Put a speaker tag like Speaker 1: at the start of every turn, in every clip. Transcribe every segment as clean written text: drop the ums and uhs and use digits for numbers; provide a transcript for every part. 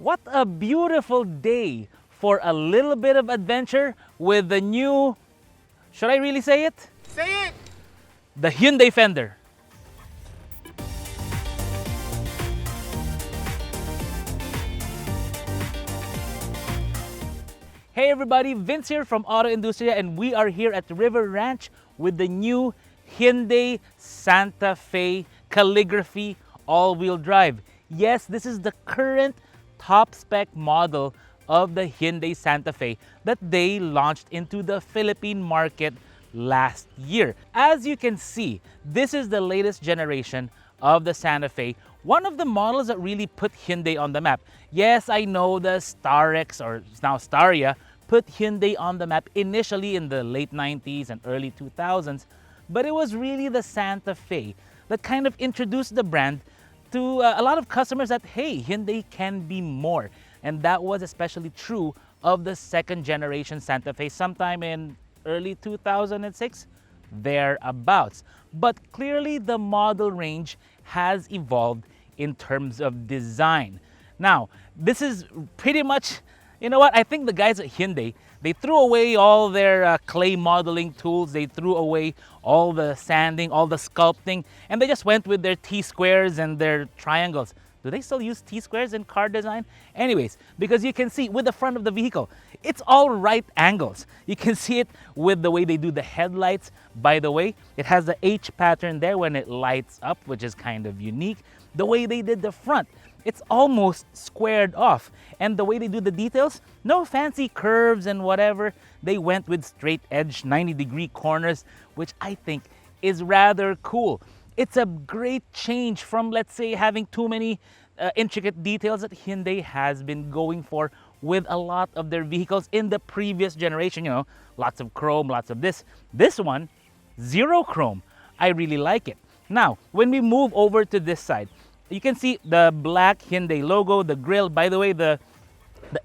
Speaker 1: What a beautiful day for a little bit of adventure with the new, should I really say it?
Speaker 2: Say it!
Speaker 1: The Hyundai Fender. Hey everybody, Vince here from AutoIndustriya, and we are here at the River Ranch with the new Hyundai Santa Fe Calligraphy all-wheel drive. Yes, this is the current top spec model of the Hyundai Santa Fe that they launched into the Philippine market last year. As you can see, this is the latest generation of the Santa Fe, one of the models that really put Hyundai on the map. Yes, I know the Starex, or now Staria, put Hyundai on the map initially in the late 90s and early 2000s, but it was really the Santa Fe that kind of introduced the brand to a lot of customers that, hey, Hyundai can be more. And that was especially true of the second generation Santa Fe sometime in early 2006, thereabouts. But clearly the model range has evolved in terms of design. Now, this is pretty much, you know what, I think the guys at Hyundai, they threw away all their clay modeling tools, they threw away all the sanding, all the sculpting, and they just went with their T-squares and their triangles. Do they still use T-squares in car design? Anyways, because you can see with the front of the vehicle, it's all right angles. You can see it with the way they do the headlights. By the way, it has the H pattern there when it lights up, which is kind of unique. The way they did the front, it's almost squared off. And the way they do the details, no fancy curves and whatever. They went with straight edge 90-degree corners, which I think is rather cool. It's a great change from, let's say, having too many intricate details that Hyundai has been going for with a lot of their vehicles in the previous generation. You know, lots of chrome, lots of this. This one, zero chrome. I really like it. Now, when we move over to this side, you can see the black Hyundai logo, the grille. By the way, the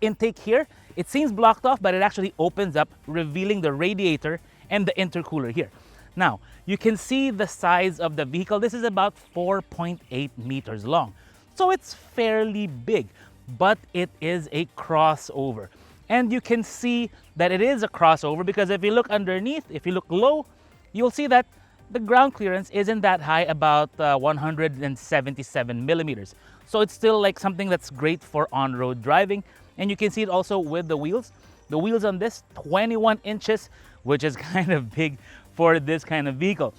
Speaker 1: intake here, it seems blocked off, but it actually opens up, revealing the radiator and the intercooler here. Now, you can see the size of the vehicle. This is about 4.8 meters long. So it's fairly big, but it is a crossover. And you can see that it is a crossover because if you look underneath, if you look low, you'll see that the ground clearance isn't that high, about 177 millimeters. So it's still like something that's great for on-road driving. And you can see it also with the wheels. The wheels on this, 21 inches, which is kind of big for this kind of vehicle.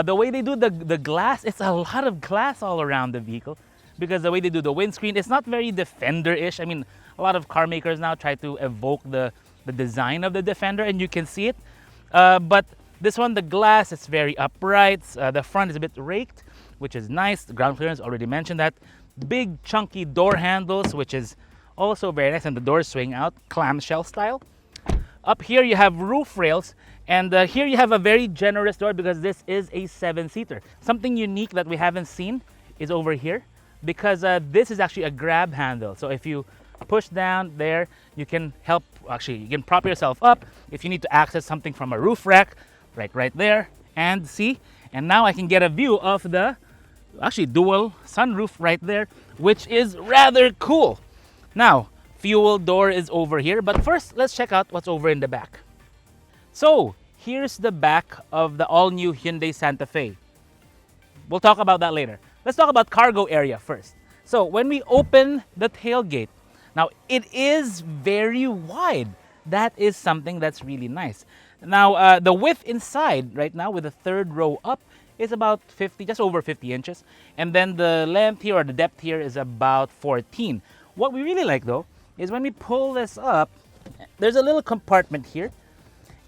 Speaker 1: The way they do the glass, it's a lot of glass all around the vehicle because the way they do the windscreen, it's not very Defender-ish. I mean, a lot of car makers now try to evoke the design of the Defender, and you can see it. But this one, the glass, is very upright. The front is a bit raked, which is nice. The ground clearance, already mentioned that. Big chunky door handles, which is also very nice, and the doors swing out, clamshell style. Up here you have roof rails, and here you have a very generous door because this is a 7-seater. Something unique that we haven't seen is over here because this is actually a grab handle. So if you push down there, you can you can prop yourself up if you need to access something from a roof rack, right there. And see, and now I can get a view of the dual sunroof right there, which is rather cool. Now, fuel door is over here, but first let's check out what's over in the back. So here's the back of the all-new Hyundai Santa Fe. We'll talk about that later. Let's talk about cargo area first. So when we open the tailgate, now it is very wide. That is something that's really nice. Now the width inside right now with the third row up is about 50, just over 50 inches. And then the length here, or the depth here, is about 14. What we really like though is when we pull this up, there's a little compartment here.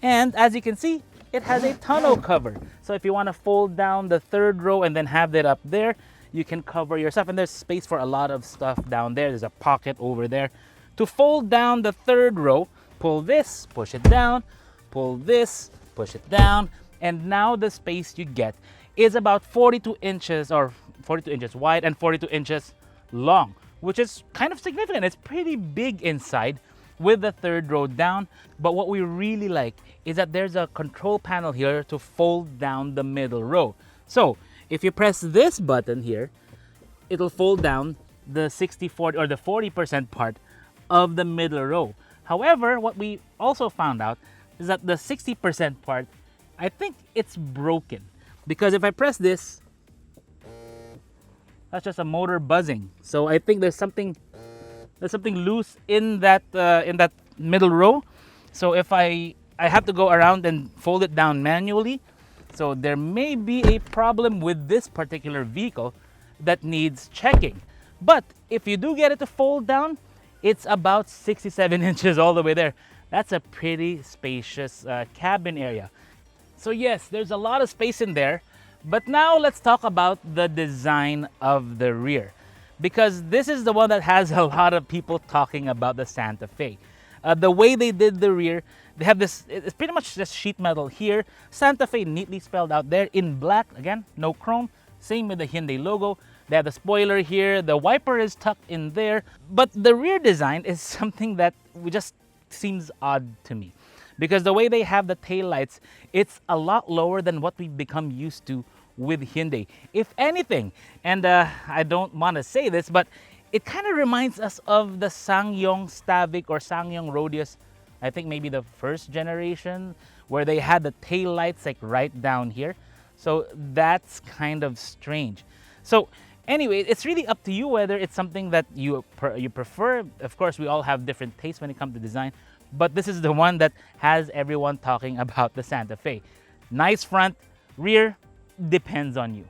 Speaker 1: And as you can see, it has a tonneau cover. So if you want to fold down the third row and then have that up there, you can cover your stuff. And there's space for a lot of stuff down there. There's a pocket over there. To fold down the third row, pull this, push it down, pull this, push it down. And now the space you get is about 42 inches, or 42 inches wide and 42 inches long, which is kind of significant. It's pretty big inside with the third row down. But what we really like is that there's a control panel here to fold down the middle row. So if you press this button here, it'll fold down the 60-40 or the 40% part of the middle row. However, what we also found out is that the 60% part, I think it's broken. Because if I press this, that's just a motor buzzing. So I think there's something loose in that middle row. So if I have to go around and fold it down manually. So there may be a problem with this particular vehicle that needs checking. But if you do get it to fold down, it's about 67 inches all the way there. That's a pretty spacious cabin area. So yes, there's a lot of space in there. But now let's talk about the design of the rear, because this is the one that has a lot of people talking about the Santa Fe. The way they did the rear, they have this, it's pretty much just sheet metal here. Santa Fe neatly spelled out there in black, again, no chrome. Same with the Hyundai logo. They have the spoiler here, the wiper is tucked in there. But the rear design is something that just seems odd to me. Because the way they have the taillights, it's a lot lower than what we've become used to with Hyundai. If anything, and I don't want to say this, but it kind of reminds us of the Sangyong Stavic or Sangyong Rodius, I think maybe the first generation, where they had the taillights like right down here. So that's kind of strange. So anyway, it's really up to you whether it's something that you prefer. Of course, we all have different tastes when it comes to design. But this is the one that has everyone talking about the Santa Fe. Nice front, rear, depends on you.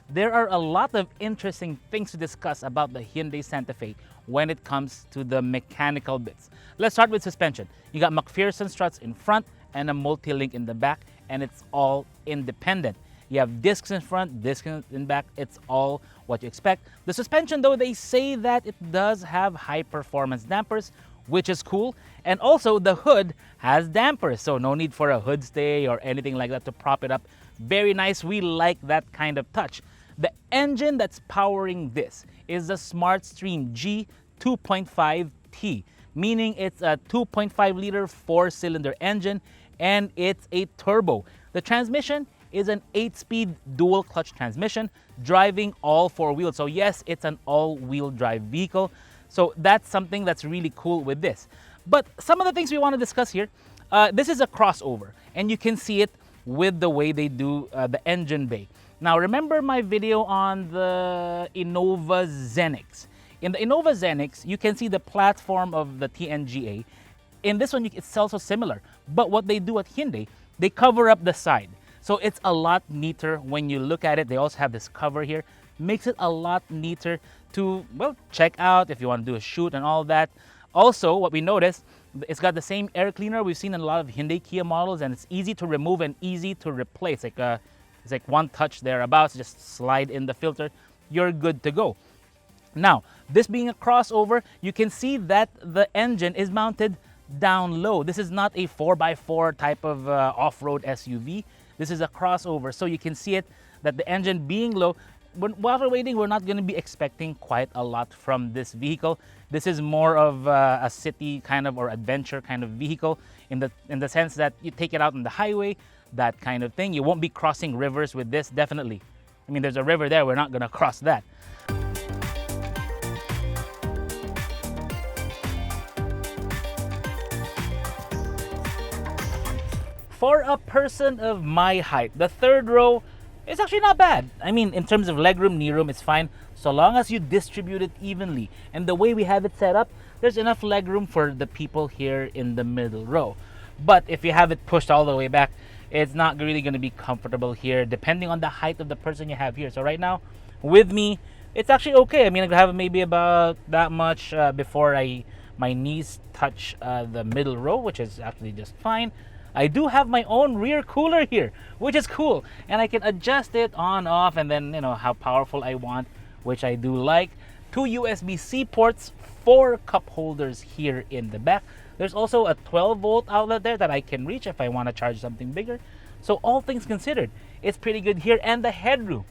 Speaker 1: There are a lot of interesting things to discuss about the Hyundai Santa Fe when it comes to the mechanical bits. Let's start with suspension. You got McPherson struts in front and a multi-link in the back, and it's all independent. You have discs in front, discs in back, it's all what you expect. The suspension though, they say that it does have high performance dampers, which is cool. And also the hood has dampers, so no need for a hood stay or anything like that to prop it up. Very nice, we like that kind of touch. The engine that's powering this is the SmartStream G 2.5T, meaning it's a 2.5 liter 4-cylinder engine and it's a turbo. The transmission is an 8-speed dual clutch transmission driving all 4 wheels. So yes, it's an all-wheel drive vehicle. So that's something that's really cool with this. But some of the things we want to discuss here, this is a crossover, and you can see it with the way they do the engine bay. Now remember my video on the Innova Zenix. In the Innova Zenix, you can see the platform of the TNGA. In this one, it's also similar. But what they do at Hyundai, they cover up the side. So it's a lot neater when you look at it. They also have this cover here. Makes it a lot neater to, well, check out if you want to do a shoot and all that. Also, what we noticed, it's got the same air cleaner we've seen in a lot of Hyundai Kia models, and it's easy to remove and easy to replace. It's like one touch thereabouts, just slide in the filter, you're good to go. Now, this being a crossover, you can see that the engine is mounted down low. This is not a 4x4 type of off-road SUV. This is a crossover, so you can see it, that the engine being low. While we're waiting, we're not going to be expecting quite a lot from this vehicle. This is more of a city kind of or adventure kind of vehicle in the sense that you take it out on the highway, that kind of thing. You won't be crossing rivers with this, definitely. I mean, there's a river there, we're not going to cross that. For a person of my height, the third row is actually not bad. I mean, in terms of legroom, kneeroom, it's fine so long as you distribute it evenly. And the way we have it set up, there's enough legroom for the people here in the middle row. But if you have it pushed all the way back, it's not really going to be comfortable here, depending on the height of the person you have here. So right now, with me, it's actually okay. I mean, I have maybe about that much before my knees touch the middle row, which is actually just fine. I do have my own rear cooler here, which is cool, and I can adjust it on, off, and then, you know, how powerful I want, which I do like. 2 USB-C ports, 4 cup holders here in the back. There's also a 12-volt outlet there that I can reach if I want to charge something bigger. So all things considered, it's pretty good here, and the headroom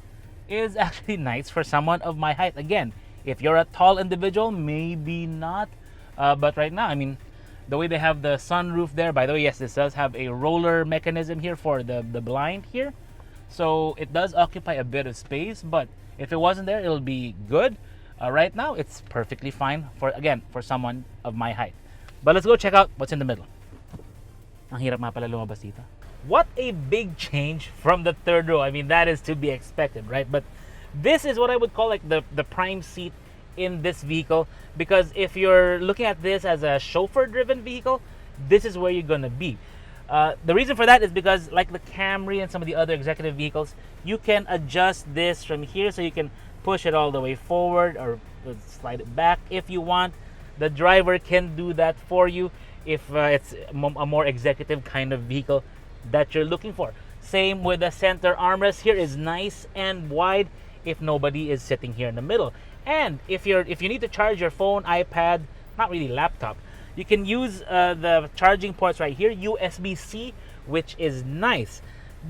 Speaker 1: is actually nice for someone of my height. Again, if you're a tall individual, maybe not, but right now, I mean, the way they have the sunroof there, by the way, yes, this does have a roller mechanism here for the blind here. So it does occupy a bit of space, but if it wasn't there, it'll be good. Right now, it's perfectly fine for, again, for someone of my height. But let's go check out what's in the middle. Ang hirap nga pala lumabas dito. What a big change from the third row. I mean, that is to be expected, right? But this is what I would call like the prime seat in this vehicle, because if you're looking at this as a chauffeur-driven vehicle, this is where you're gonna be. The reason for that is because, like the Camry and some of the other executive vehicles, you can adjust this from here, so you can push it all the way forward or slide it back if you want. The driver can do that for you if it's a more executive kind of vehicle that you're looking for. Same with the center armrest. Here is nice and wide if nobody is sitting here in the middle. And if you need to charge your phone, iPad, not really laptop, you can use the charging ports right here, USB-C, which is nice.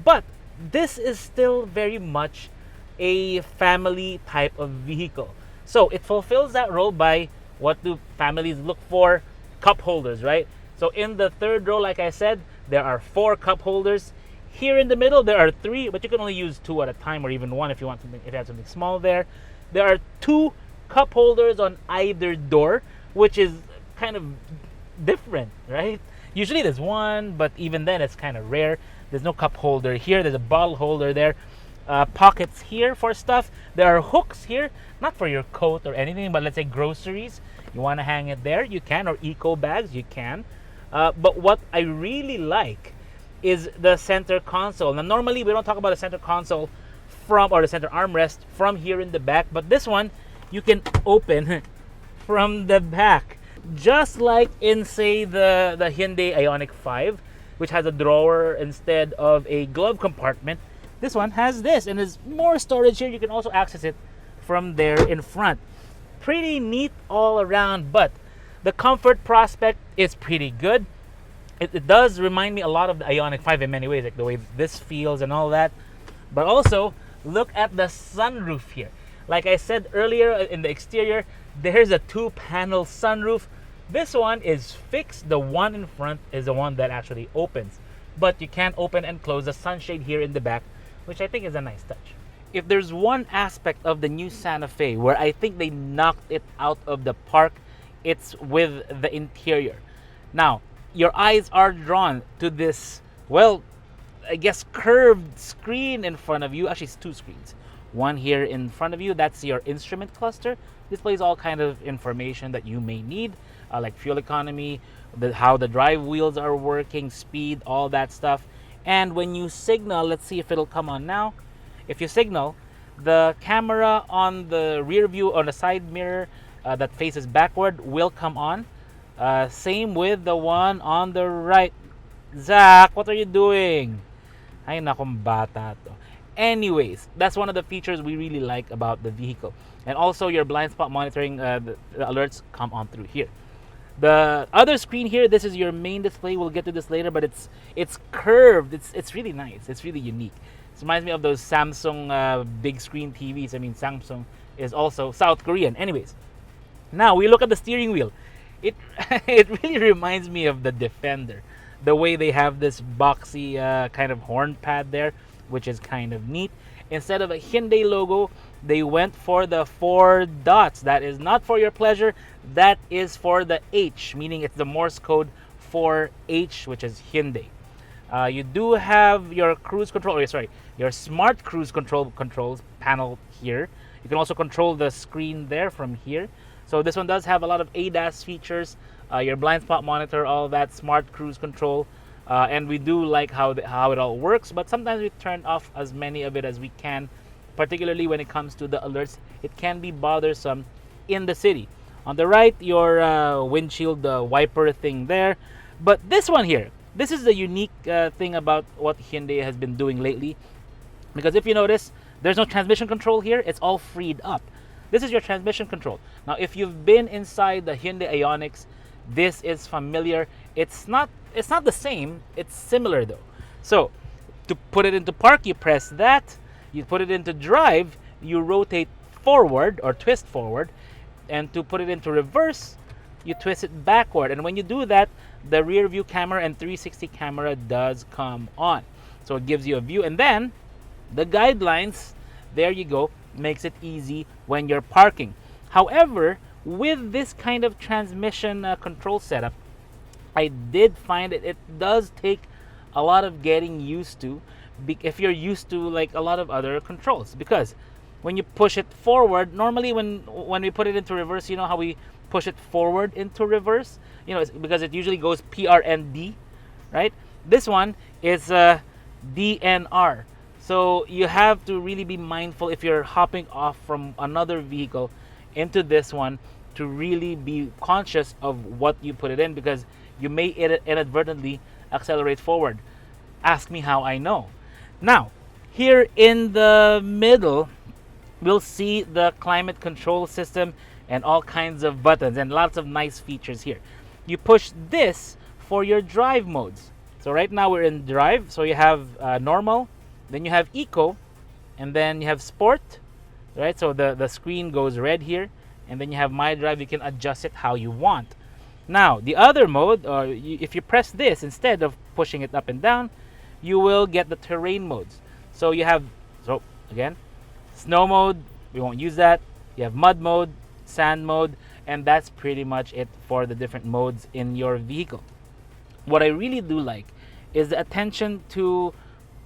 Speaker 1: But this is still very much a family type of vehicle. So it fulfills that role by, what do families look for? Cup holders, right? So in the third row, like I said, there are 4 cup holders. Here in the middle, there are 3, but you can only use 2 at a time, or even 1 if you want something, if you have something small there. There are 2 cup holders on either door, which is kind of different, right? Usually there's 1, but even then it's kind of rare. There's no cup holder here. There's a bottle holder there. Pockets here for stuff. There are hooks here, not for your coat or anything, but let's say groceries. You want to hang it there, you can, or eco bags, you can. But what I really like is the center console. Now, normally we don't talk about the center console or the center armrest from here in the back, but this one you can open from the back, just like in, say, the Hyundai Ioniq 5, which has a drawer instead of a glove compartment. This one has this, and there's more storage here. You can also access it from there in front. Pretty neat all around, but the comfort prospect is pretty good. It does remind me a lot of the Ioniq 5 in many ways, like the way this feels and all that. But also, look at the sunroof here. Like I said earlier, in the exterior, there's a 2-panel sunroof. This one is fixed. The one in front is the one that actually opens. But you can open and close the sunshade here in the back, which I think is a nice touch. If there's one aspect of the new Santa Fe where I think they knocked it out of the park, it's with the interior. Now, your eyes are drawn to this, well, I guess curved screen in front of you. Actually, it's 2 screens. One here in front of you, that's your instrument cluster. Displays all kind of information that you may need, like fuel economy, how the drive wheels are working, speed, all that stuff. And when you signal, let's see if it'll come on now. If you signal, the camera on the rear view, on the side mirror that faces backward, will come on. Same with the one on the right. Zach, what are you doing? Ay, nakong bata to. Anyways, that's one of the features we really like about the vehicle. And also your blind spot monitoring, the alerts come on through here. The other screen here, this is your main display. We'll get to this later, but it's curved. It's really nice. It's really unique. It reminds me of those Samsung big screen TVs. I mean, Samsung is also South Korean. Anyways, now we look at the steering wheel. It it really reminds me of the Defender. The way they have this boxy kind of horn pad there, which is kind of neat. Instead of a Hyundai logo, they went for the 4 dots. That is not for your pleasure. That is for the H, meaning it's the Morse code for H, which is Hyundai. You do have your cruise control, your smart cruise controls panel here. You can also control the screen there from here. So this one does have a lot of ADAS features, your blind spot monitor, all that, smart cruise control. And we do like how it all works, but sometimes we turn off as many of it as we can, particularly when it comes to the alerts. It can be bothersome in the city. On the right, your windshield wiper thing there. But this one here, this is the unique thing about what Hyundai has been doing lately. Because if you notice, there's no transmission control here. It's all freed up. This is your transmission control. Now, if you've been inside the Hyundai Ioniqs, this is familiar. It's not the same. It's similar though. So to put it into park, you press that. You put it into drive, you rotate forward or twist forward. And to put it into reverse, you twist it backward. And when you do that, the rear view camera and 360 camera does come on. So it gives you a view. And then the guidelines, there you go, makes it easy when you're parking. However, with this kind of transmission control setup, I did find it does take a lot of getting used to if you're used to like a lot of other controls, because when you push it forward, normally when we put it into reverse, you know how we push it forward into reverse, you know, it's because it usually goes PRND, right? This one is DNR. So you have to really be mindful if you're hopping off from another vehicle into this one to really be conscious of what you put it in, because you may inadvertently accelerate forward. Ask me how I know. Now, here in the middle, we'll see the climate control system and all kinds of buttons and lots of nice features here. You push this for your drive modes. So right now we're in drive. So you have normal, then you have eco, and then you have sport, right? So the screen goes red here, and then you have my drive. You can adjust it how you want. Now, the other mode, if you press this instead of pushing it up and down, you will get the terrain modes. So you have, so again, snow mode, we won't use that. You have mud mode, sand mode, and that's pretty much it for the different modes in your vehicle. What I really do like is the attention to,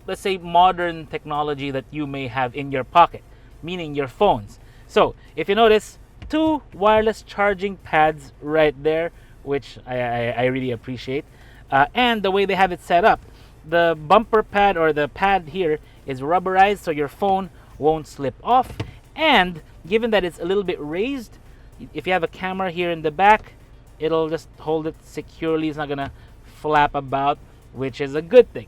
Speaker 1: let's say, modern technology that you may have in your pocket, meaning your phones. So if you notice, 2 wireless charging pads right there, which I really appreciate. And the way they have it set up, the bumper pad or the pad here is rubberized so your phone won't slip off. And given that it's a little bit raised, if you have a camera here in the back, it'll just hold it securely. It's not gonna flap about, which is a good thing.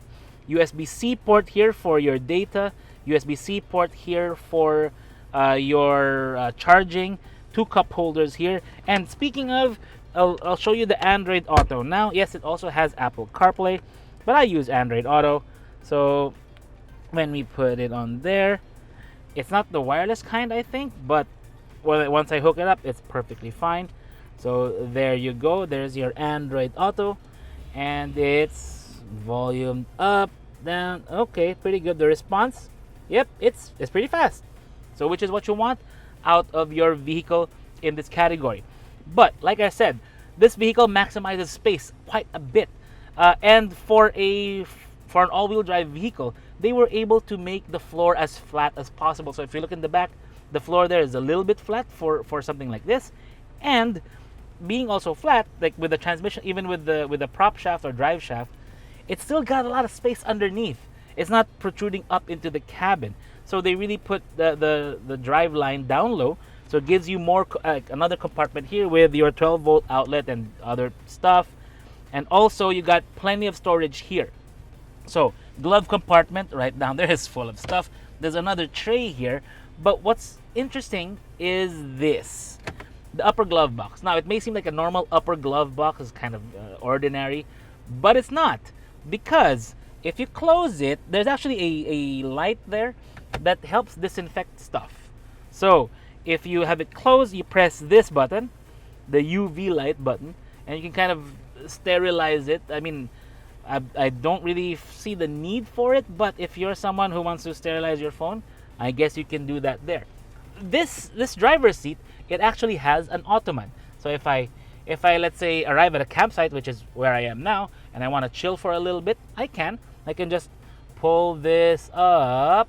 Speaker 1: USB-C port here for your data, USB-C port here for your charging, 2 cup holders here. And speaking of, I'll show you the Android Auto. Now, yes, it also has Apple CarPlay, but I use Android Auto. So when we put it on there, it's not the wireless kind, I think, but once I hook it up, it's perfectly fine. So there you go. There's your Android Auto, and it's volumed up, down. Okay, pretty good. The response, yep, it's pretty fast. So which is what you want out of your vehicle in this category. But like I said, this vehicle maximizes space quite a bit, and for an all-wheel drive vehicle, they were able to make the floor as flat as possible. So if you look in the back, the floor there is a little bit flat for something like this, and being also flat, like with the transmission, even with the prop shaft or drive shaft, it's still got a lot of space underneath. It's not protruding up into the cabin. So they really put the drive line down low. So it gives you more, another compartment here with your 12-volt outlet and other stuff. And also you got plenty of storage here. So glove compartment right down there is full of stuff. There's another tray here. But what's interesting is this, the upper glove box. Now it may seem like a normal upper glove box is kind of ordinary, but it's not, because if you close it, there's actually a light there that helps disinfect stuff. So if you have it closed, you press this button, the UV light button, and you can kind of sterilize it. I mean, I don't really see the need for it, but if you're someone who wants to sterilize your phone, I guess you can do that there. This driver's seat, it actually has an ottoman. So if I let's say arrive at a campsite, which is where I am now, and I want to chill for a little bit, I can just pull this up.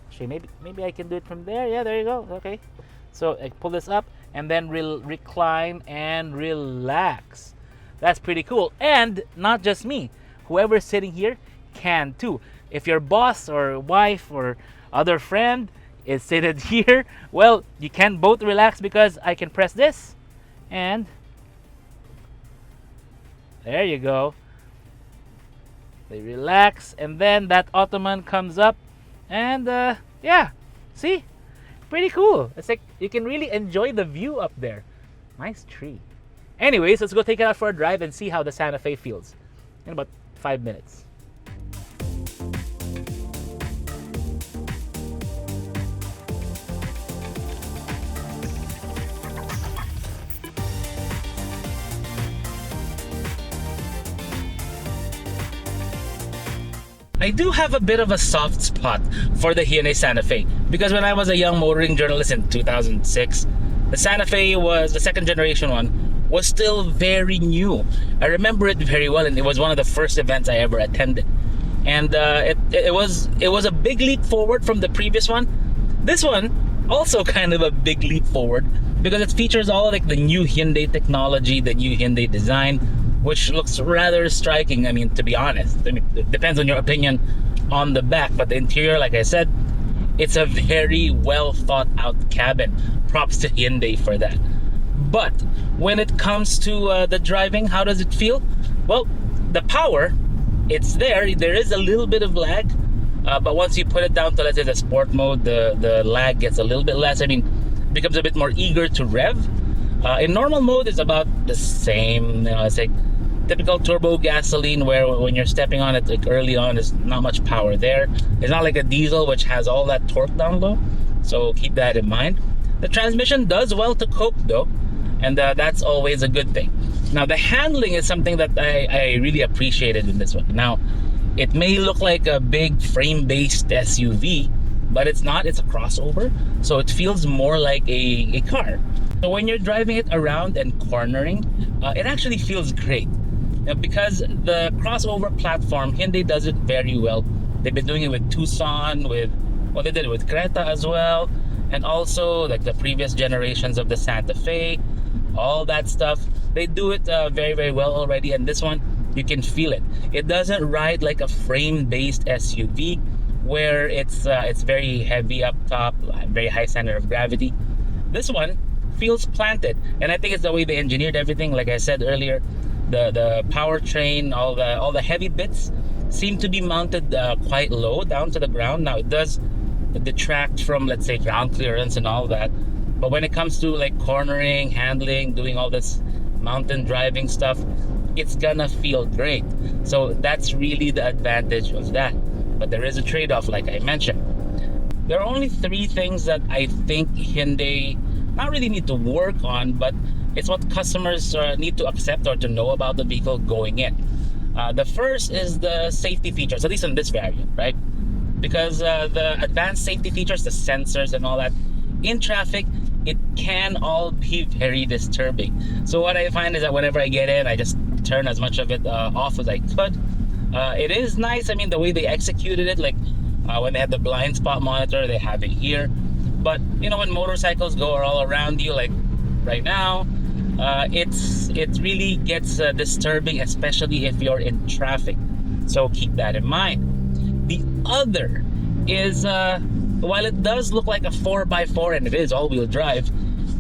Speaker 1: Actually, maybe I can do it from there. Yeah, there you go. Okay. So I pull this up and then recline and relax. That's pretty cool. And not just me. Whoever's sitting here can too. If your boss or wife or other friend is seated here, well, you can both relax, because I can press this and there you go. They relax, and then that ottoman comes up, and yeah, see? Pretty cool. It's like you can really enjoy the view up there. Nice tree. Anyways, let's go take it out for a drive and see how the Santa Fe feels in about 5 minutes. I do have a bit of a soft spot for the Hyundai Santa Fe, because when I was a young motoring journalist in 2006, The Santa Fe was the second generation one, was still very new. I remember it very well, and it was one of the first events I ever attended. And it was a big leap forward from the previous one. This one also kind of a big leap forward because it features all like the new Hyundai technology, the new Hyundai design, which looks rather striking. I mean, to be honest, I mean, it depends on your opinion on the back, but the interior, like I said, it's a very well thought out cabin. Props to Hyundai for that. But when it comes to the driving, how does it feel? Well, the power, it's there. There is a little bit of lag, but once you put it down to, let's say, the sport mode, the lag gets a little bit less. I mean, becomes a bit more eager to rev. In normal mode, it's about the same. It's like typical turbo gasoline, where when you're stepping on it, like early on, there's not much power there. It's not like a diesel, which has all that torque down low. So keep that in mind. The transmission does well to cope though, and that's always a good thing. Now the handling is something that I really appreciated in this one. Now it may look like a big frame-based SUV, but it's not. It's a crossover, so it feels more like a car. So when you're driving it around and cornering, it actually feels great. Now, because the crossover platform, Hyundai does it very well. They've been doing it with Tucson, they did it with Creta as well, and also like the previous generations of the Santa Fe, all that stuff. They do it very, very well already, and this one, you can feel it. It doesn't ride like a frame-based SUV where it's very heavy up top, very high center of gravity. This one feels planted, and I think it's the way they engineered everything. Like I said earlier, the powertrain, all the heavy bits seem to be mounted quite low down to the ground. Now it does detract from, let's say, ground clearance and all that, but when it comes to like cornering, handling, doing all this mountain driving stuff, it's gonna feel great. So that's really the advantage of that. But there is a trade-off, like I mentioned. There are only 3 things that I think Hyundai not really need to work on, but it's what customers need to accept or to know about the vehicle going in. The first is the safety features, at least in this variant, right? Because the advanced safety features, the sensors and all that, in traffic, it can all be very disturbing. So what I find is that whenever I get in, I just turn as much of it off as I could. It is nice. I mean, the way they executed it, like when they have the blind spot monitor, they have it here. But you know, when motorcycles go all around you, like right now, it really gets disturbing, especially if you're in traffic. So keep that in mind. The other is, while it does look like a 4x4 and it is all-wheel drive,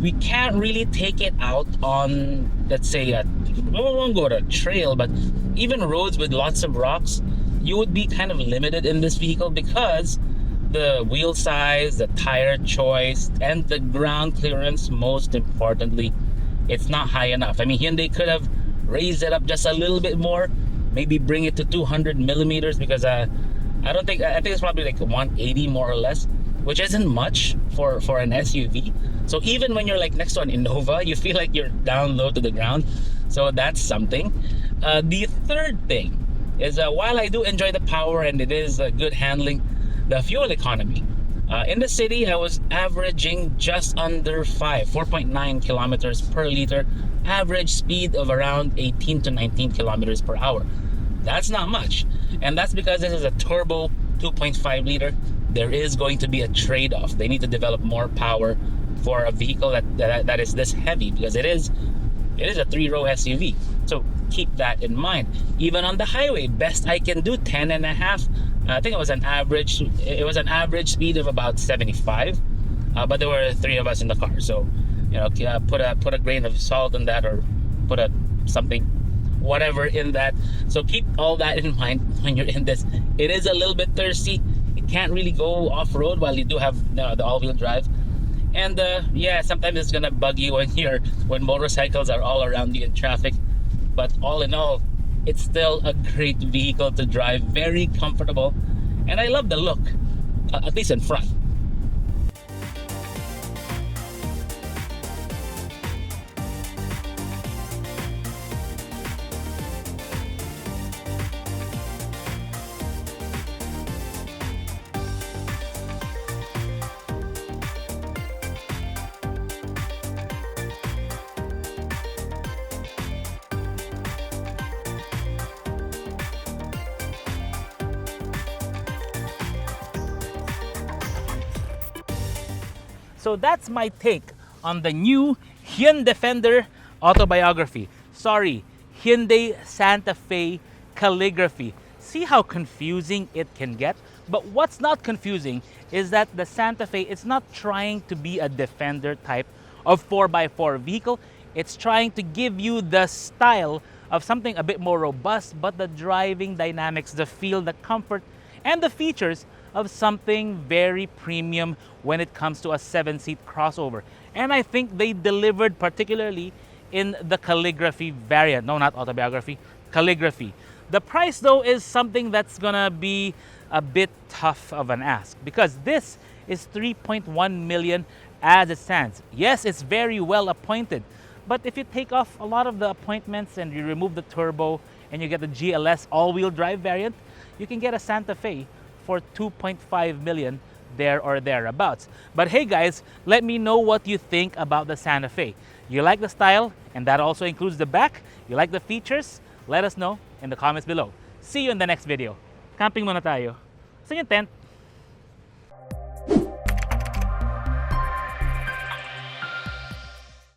Speaker 1: we can't really take it out on, let's say, we won't go to a trail, but even roads with lots of rocks, you would be kind of limited in this vehicle because the wheel size, the tire choice, and the ground clearance, most importantly, it's not high enough. I mean, Hyundai could have raised it up just a little bit more, maybe bring it to 200 millimeters, because I think it's probably like 180 more or less, which isn't much for an SUV. So even when you're like next to an Innova, you feel like you're down low to the ground. So that's something. The third thing is, while I do enjoy the power and it is good handling, the fuel economy. In the city, I was averaging just under 4.9 kilometers per liter, average speed of around 18 to 19 kilometers per hour. That's not much. And that's because this is a turbo 2.5 liter. There is going to be a trade-off. They need to develop more power for a vehicle that is this heavy, because it is a 3-row SUV. So keep that in mind. Even on the highway, best I can do 10 and a half. I think it was an average speed of about 75, but there were 3 of us in the car, so you know, put a grain of salt in that, or put something, whatever, in that. So keep all that in mind when you're in this. It is a little bit thirsty. It can't really go off-road while you do have the all-wheel drive, and yeah, sometimes it's gonna bug you when motorcycles are all around you in traffic. But all in all, it's still a great vehicle to drive, very comfortable, and I love the look, at least in front. So that's my take on the new Hyundai Defender autobiography. Sorry, Hyundai Santa Fe Calligraphy. See how confusing it can get? But what's not confusing is that the Santa Fe is not trying to be a Defender type of 4x4 vehicle. It's trying to give you the style of something a bit more robust, but the driving dynamics, the feel, the comfort, and the features of something very premium when it comes to a 7-seat crossover. And I think they delivered, particularly in the Calligraphy variant. No, not autobiography, Calligraphy. The price though is something that's gonna be a bit tough of an ask, because this is 3.1 million as it stands. Yes, it's very well appointed, but if you take off a lot of the appointments and you remove the turbo and you get the GLS all-wheel drive variant, you can get a Santa Fe for 2.5 million there or thereabouts. But hey guys, let me know what you think about the Santa Fe. You like the style, and that also includes the back? You like the features? Let us know in the comments below. See you in the next video. Camping muna tayo. Saan yung tent?